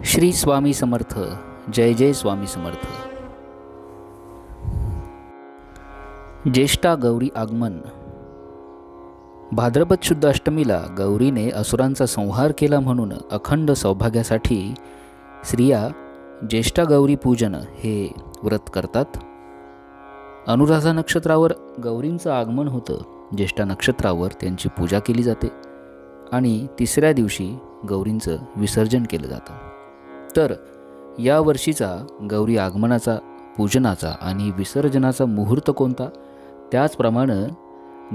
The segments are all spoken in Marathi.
श्री स्वामी समर्थ. जय जय स्वामी समर्थ. ज्येष्ठा गौरी आगमन. भाद्रपद शुद्ध अष्टमीला गौरीने असुरांचा संहार केला म्हणून अखंड सौभाग्यासाठी स्त्रिया ज्येष्ठा गौरी पूजन हे व्रत करतात. अनुराधा नक्षत्रावर गौरींचं आगमन होतं. ज्येष्ठा नक्षत्रावर त्यांची पूजा केली जाते आणि तिसऱ्या दिवशी गौरींचं विसर्जन केलं जातं. तर या वर्षीचा गौरी आगमनाचा, पूजनाचा आणि विसर्जनाचा मुहूर्त कोणता, त्याचप्रमाणे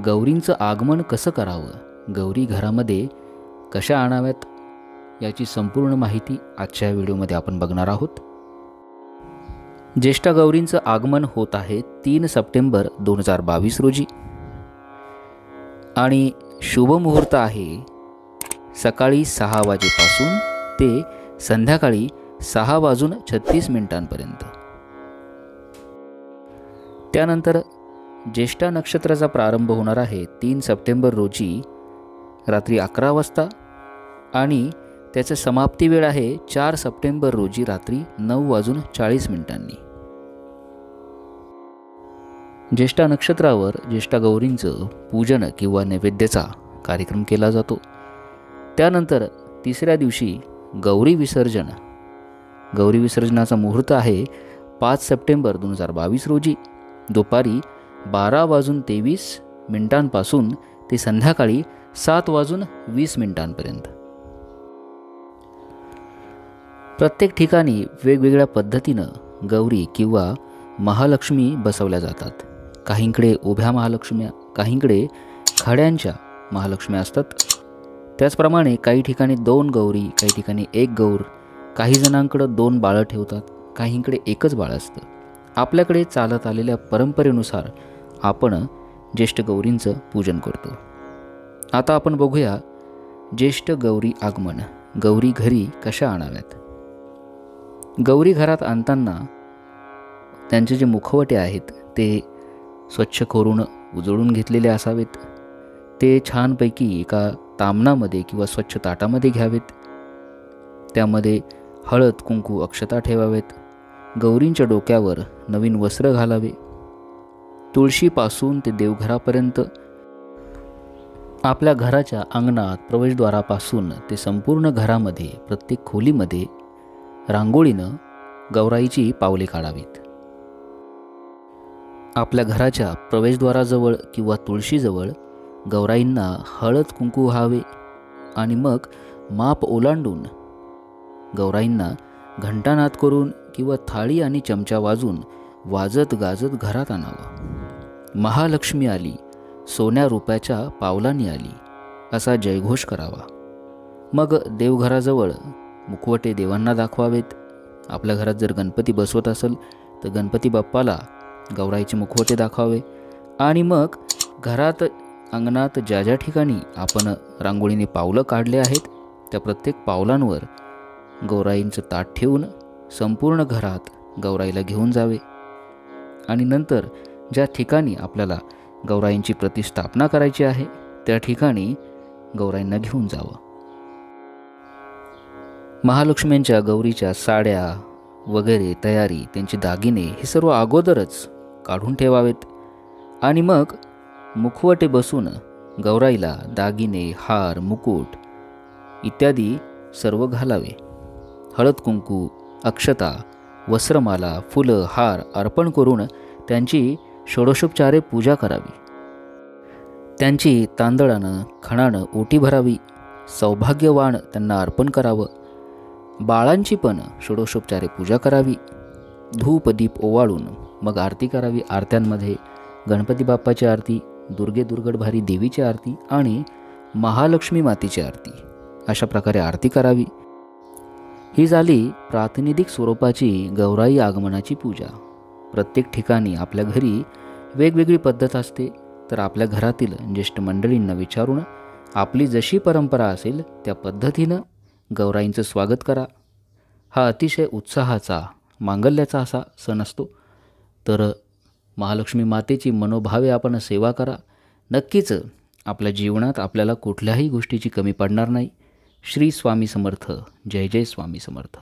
गौरींचं आगमन कसं करावं, गौरी घरामध्ये कशा आणाव्यात, याची संपूर्ण माहिती आजच्या व्हिडिओमध्ये आपण बघणार आहोत. ज्येष्ठा गौरींचं आगमन होत आहे 3 सप्टेंबर 2022 रोजी आणि शुभ मुहूर्त आहे सकाळी 6 वाजेपासून ते संध्याकाळी 6:36 त्यानंतर ज्येष्ठा नक्षत्राचा प्रारंभ होणार आहे 3 सप्टेंबर रोजी रात्री 11 वाजता आणि त्याचं समाप्ती वेळ आहे 4 सप्टेंबर रोजी रात्री 9:40. ज्येष्ठा नक्षत्रावर ज्येष्ठा गौरींचं पूजन किंवा नैवेद्याचा कार्यक्रम केला जातो. त्यानंतर तिसऱ्या दिवशी गौरी विसर्जन. गौरी विसर्जनाचा मुहूर्त आहे 5 सप्टेंबर 2022 रोजी दुपारी 12:23 ते संध्याकाळी 7:20. प्रत्येक ठिकाणी वेगवेगळ्या पद्धतीनं गौरी किंवा महालक्ष्मी बसवल्या जातात. काहींकडे उभ्या महालक्ष्म्या, काहींकडे खड्यांच्या महालक्ष्म्या असतात. त्याचप्रमाणे काही ठिकाणी 2 गौरी, काही ठिकाणी 1 गौर, काही जणांकडं 2 बाळं ठेवतात, काहींकडे एकच बाळ असतं. आपल्याकडे चालत आलेल्या परंपरेनुसार आपण ज्येष्ठ गौरींचं पूजन करतो. आता आपण बघूया ज्येष्ठ गौरी आगमन. गौरी घरी कशा आणाव्यात. गौरी घरात आणताना त्यांचे जे मुखवटे आहेत ते स्वच्छ करून उजळून घेतलेले असावेत. ते छानपैकी एका तामणामध्ये किंवा स्वच्छ ताटामध्ये घ्यावेत. त्यामध्ये हळद, कुंकू, अक्षता ठेवावेत. गौरींच्या डोक्यावर नवीन वस्त्र घालावे. तुळशीपासून ते देवघरापर्यंत आपल्या घराच्या अंगणात प्रवेशद्वारापासून ते संपूर्ण घरामध्ये प्रत्येक खोलीमध्ये रांगोळीनं गौराईची पावले काढावीत. आपल्या घराच्या प्रवेशद्वाराजवळ किंवा तुळशीजवळ गौराईंना हळद कुंकू व्हावे आणि मग माप ओलांडून गौराईंना घंटानाद करून किंवा थाळी आणि चमचा वाजून वाजत गाजत घरात आणावं. महालक्ष्मी आली, सोन्या रुपयाच्या पावलांनी आली, असा जयघोष करावा. मग देवघराजवळ मुखवटे देवांना दाखवावेत. आपल्या घरात जर गणपती बसवत असेल तर गणपती बाप्पाला गौराईचे मुखवटे दाखवावे आणि मग घरात अंगणात ज्या ज्या ठिकाणी आपण रांगोळीने पावलं काढले आहेत त्या प्रत्येक पावलांवर गौराईंचं ताट ठेवून संपूर्ण घरात गौराईला घेऊन जावे आणि नंतर ज्या ठिकाणी आपल्याला गौराईंची प्रतिष्ठापना करायची आहे त्या ठिकाणी गौराईंना घेऊन जावं. महालक्ष्म्यांच्या गौरीच्या साड्या वगैरे तयारी, त्यांचे दागिने हे सर्व अगोदरच काढून ठेवावेत आणि मग मुखवटे बसून गौराईला दागिने, हार, मुकुट इत्यादी सर्व घालावे. हळद कुंकू, अक्षता, वस्त्रमाला, फुलं, हार अर्पण करून त्यांची षोडशोपचारे पूजा करावी. त्यांची तांदळानं, खणानं ओटी भरावी. सौभाग्यवान त्यांना अर्पण करावं. बाळांची पण षोडशोपचारे पूजा करावी. धूप दीप ओवाळून मग आरती करावी. आरत्यांमध्ये गणपती बाप्पाची आरती, दुर्गे दुर्गडभारी देवीची आरती आणि महालक्ष्मी मातेची आरती, अशा प्रकारे आरती करावी. ही झाली प्रातिनिधिक स्वरूपाची गौराई आगमनाची पूजा. प्रत्येक ठिकाणी आपल्या घरी वेगवेगळी पद्धत असते. तर आपल्या घरातील ज्येष्ठ मंडळींना विचारून आपली जशी परंपरा असेल त्या पद्धतीनं गौराईंचं स्वागत करा. हा अतिशय उत्साहाचा, मांगल्याचा असा सण असतो. तर महालक्ष्मी मातेची मनोभावे आपण सेवा करा. नक्कीच आपल्या जीवनात आपल्याला कुठल्याही गोष्टीची कमी पडणार नाही. श्री स्वामी समर्थ. जय जय स्वामी समर्थ.